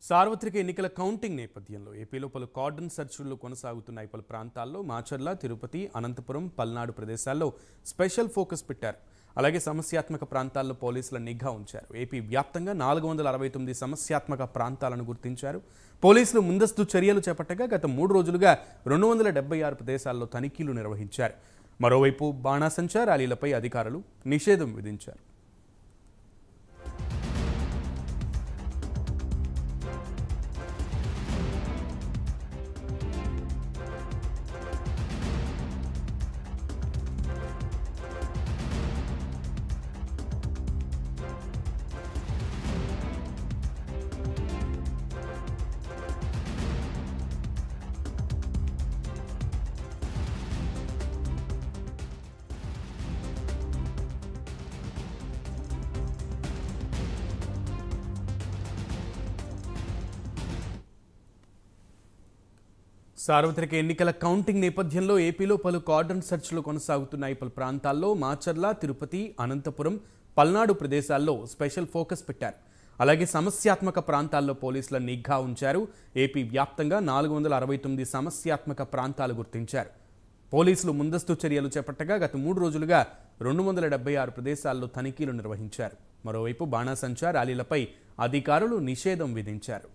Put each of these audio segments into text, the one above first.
సార్వత్రిక ఎన్నికల కౌంటింగ్ నేపథ్యంలో ఏపీలో పలు కార్డన్ సెర్చ్లు కొనసాగుతున్నాయి. పలు ప్రాంతాల్లో మాచర్ల, తిరుపతి, అనంతపురం, పల్నాడు ప్రదేశాల్లో స్పెషల్ ఫోకస్ పెట్టారు. అలాగే సమస్యాత్మక ప్రాంతాల్లో పోలీసుల నిఘా ఉంచారు. ఏపీ వ్యాప్తంగా 469 సమస్యాత్మక ప్రాంతాలను గుర్తించారు. పోలీసులు ముందస్తు చర్యలు చేపట్టగా గత 3 రోజులుగా 276 ప్రదేశాల్లో తనిఖీలు నిర్వహించారు. మరోవైపు బాణాసంచా ర్యాలీలపై అధికారులు నిషేధం విధించారు. సార్వత్రిక ఎన్నికల కౌంటింగ్ నేపథ్యంలో ఏపీలో పలు కార్డన్ సెర్చ్లు కొనసాగుతున్నాయి. పలు ప్రాంతాల్లో మాచర్ల, తిరుపతి, అనంతపురం, పల్నాడు ప్రదేశాల్లో స్పెషల్ ఫోకస్ పెట్టారు. అలాగే సమస్యాత్మక ప్రాంతాల్లో పోలీసుల నిఘా ఉంచారు. ఏపీ వ్యాప్తంగా 469 సమస్యాత్మక ప్రాంతాలు గుర్తించారు. పోలీసులు ముందస్తు చర్యలు చేపట్టగా గత 3 రోజులుగా 276 ప్రదేశాల్లో తనిఖీలు నిర్వహించారు. మరోవైపు బాణాసంచా ర్యాలీలపై అధికారులు నిషేధం విధించారు.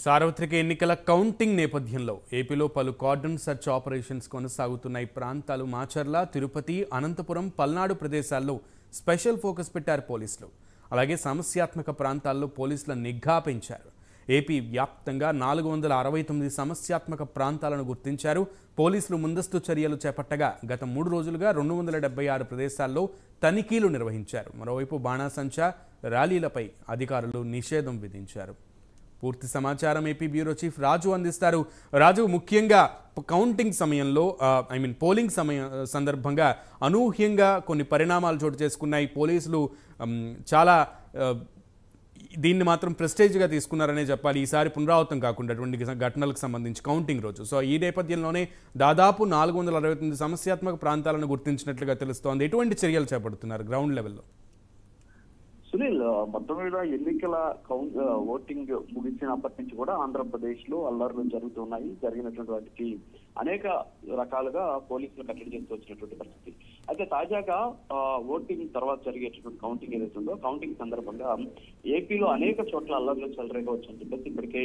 సార్వత్రిక ఎన్నికల కౌంటింగ్ నేపథ్యంలో ఏపీలో పలు కార్డన్ సెర్చ్ ఆపరేషన్స్ కొనసాగుతున్నాయి. ప్రాంతాలు మాచర్ల, తిరుపతి, అనంతపురం, పల్నాడు ప్రదేశాల్లో స్పెషల్ ఫోకస్ పెట్టారు పోలీసులు. అలాగే సమస్యాత్మక ప్రాంతాల్లో పోలీసుల నిఘా పెంచారు. ఏపీ వ్యాప్తంగా 469 సమస్యాత్మక ప్రాంతాలను గుర్తించారు. పోలీసులు ముందస్తు చర్యలు చేపట్టగా గత 3 రోజులుగా 276 ప్రదేశాల్లో తనిఖీలు నిర్వహించారు. మరోవైపు బాణాసంచా ర్యాలీలపై అధికారులు నిషేధం విధించారు. పూర్తి సమాచారం ఏపీ బ్యూరో చీఫ్ రాజు అందిస్తారు. రాజు, ముఖ్యంగా కౌంటింగ్ సమయంలో పోలింగ్ సందర్భంగా అనూహ్యంగా కొన్ని పరిణామాలు చోటు చేసుకున్నాయి. పోలీసులు చాలా దీన్ని మాత్రం ప్రెస్టేజ్గా తీసుకున్నారనే చెప్పాలి. ఈసారి పునరావృతం కాకుండా అటువంటి ఘటనలకు సంబంధించి కౌంటింగ్ రోజు. సో ఈ నేపథ్యంలోనే దాదాపు 469 సమస్యాత్మక ప్రాంతాలను గుర్తించినట్లుగా తెలుస్తోంది. ఎటువంటి చర్యలు చేపడుతున్నారు గ్రౌండ్ లెవెల్లో? సునీల్, మొత్తం మీద ఎన్నికల ఓటింగ్ ముగిసినప్పటి నుంచి కూడా ఆంధ్రప్రదేశ్ లో అల్లర్లు జరుగుతున్నాయి. జరిగినటువంటి వాటికి అనేక రకాలుగా పోలీసులు కట్టడి చేస్తూ వచ్చినటువంటి పరిస్థితి. అయితే తాజాగా ఓటింగ్ తర్వాత జరిగేటటువంటి కౌంటింగ్ ఏదైతే ఉందో, కౌంటింగ్ సందర్భంగా ఏపీలో అనేక చోట్ల అల్లర్లు చెలరేగవచ్చు అని చెప్పేసి ఇప్పటికే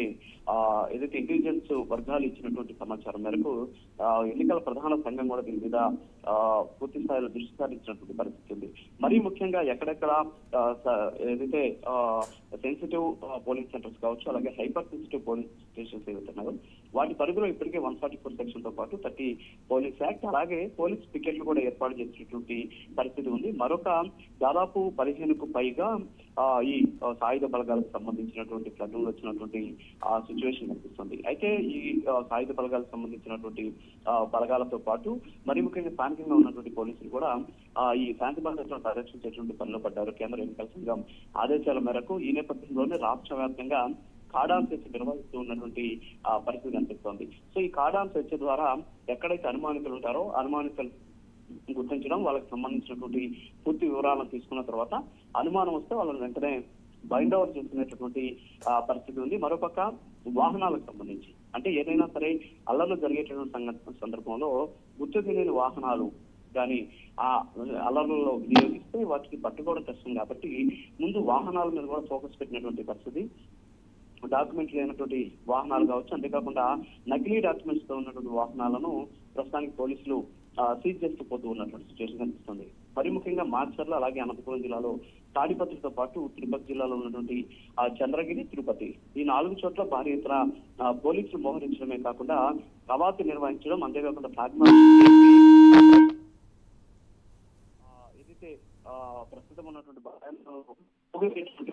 ఏదైతే ఇంటెలిజెన్స్ వర్గాలు ఇచ్చినటువంటి సమాచారం మేరకు ఎన్నికల ప్రధాన సంఘం కూడా దీని మీద పూర్తి స్థాయిలో దృష్టి సారించినటువంటి పరిస్థితి ఉంది. మరీ ముఖ్యంగా ఎక్కడెక్కడ ఏదైతే సెన్సిటివ్ పోలింగ్ సెంటర్స్ కావచ్చు, అలాగే హైపర్ సెన్సిటివ్ పోలింగ్ స్టేషన్స్ ఏదైతే ఉన్నాయో వాటి పరిధిలో ఇప్పటికే 144 సెక్షన్ తో పాటు 30 పోలీస్ యాక్ట్, అలాగే పోలీస్ పికెట్లు కూడా ఏర్పాటు చేసినటువంటి పరిస్థితి ఉంది. మరొక దాదాపు 15కు పైగా ఈ సాయుధ బలగాలకు సంబంధించినటువంటి ఘటనలు వచ్చినటువంటి సిచ్యువేషన్ కనిపిస్తుంది. అయితే ఈ సాయుధ బలగాలకు సంబంధించినటువంటి బలగాలతో పాటు మరి ముఖ్యంగా స్థానికంగా ఉన్నటువంటి పోలీసులు కూడా ఈ శాంతి భద్రతలను పరిరక్షించేటువంటి పనిలో పడ్డారు. కేంద్ర ఎన్నికల సంఘం ఆదేశాల మేరకు ఈ నేపథ్యంలోనే రాష్ట్ర వ్యాప్తంగా కార్డాన్ సెర్చ్ నిర్వహిస్తూ ఉన్నటువంటి పరిస్థితి కనిపిస్తోంది. సో ఈ కార్డాన్ సెర్చ్ ద్వారా ఎక్కడైతే అనుమానితులు ఉంటారో అనుమానితులు గుర్తించడం, వాళ్ళకి సంబంధించినటువంటి పూర్తి వివరాలను తీసుకున్న తర్వాత అనుమానం వస్తే వాళ్ళని వెంటనే బైండ్ ఓవర్ చేసుకునేటటువంటి పరిస్థితి ఉంది. మరోపక్క వాహనాలకు సంబంధించి అంటే ఏదైనా సరే అల్లర్లు జరిగేటటువంటి సందర్భంలో గుర్తు తెలియని వాహనాలు కానీ ఆ అల్లర్లలో వినియోగిస్తే వాటికి పట్టుకోవడం కష్టం కాబట్టి ముందు వాహనాల మీద కూడా ఫోకస్ పెట్టినటువంటి పరిస్థితి. డాక్యుమెంట్ లేనటువంటి వాహనాలు కావచ్చు, అంతేకాకుండా నకిలీ డాక్యుమెంట్స్ తో ఉన్నటువంటి వాహనాలను ప్రస్తుతానికి పోలీసులు సీజ్ చేస్తూ పోతూ ఉన్నటువంటి సిచ్యువేషన్ కనిపిస్తుంది. మరి ముఖ్యంగా మాచర్ల అలాగే అనంతపురం జిల్లాలో తాడిపత్రితో పాటు తిరుపతి జిల్లాలో ఉన్నటువంటి చంద్రగిరి, తిరుపతి ఈ 4 చోట్ల భారీ ఎత్తున పోలీసులు మోహరించడమే కాకుండా కవాతు నిర్వహించడం, అంతేకాకుండా ఫ్లాగ్ మార్చ్ ఏదైతే ప్రస్తుతం ఉన్నటువంటి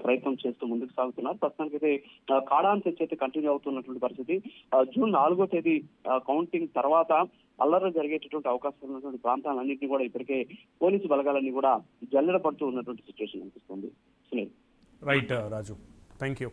ప్రయత్నం చేస్తూ ముందుకు సాగుతున్నారు. ప్రస్తుతానికైతే కాడాన్ సెర్చ్ అయితే కంటిన్యూ అవుతున్నటువంటి పరిస్థితి. జూన్ 4వ తేదీ కౌంటింగ్ తర్వాత అల్లర్లు జరిగేటటువంటి అవకాశం ఉన్నటువంటి ప్రాంతాలన్నింటినీ కూడా ఇప్పటికే పోలీసు బలగాలన్నీ కూడా జల్లెడ పడుతూ ఉన్నటువంటి సిచ్యువేషన్ అనిపిస్తుంది. Sunil. Right Raju, thank you.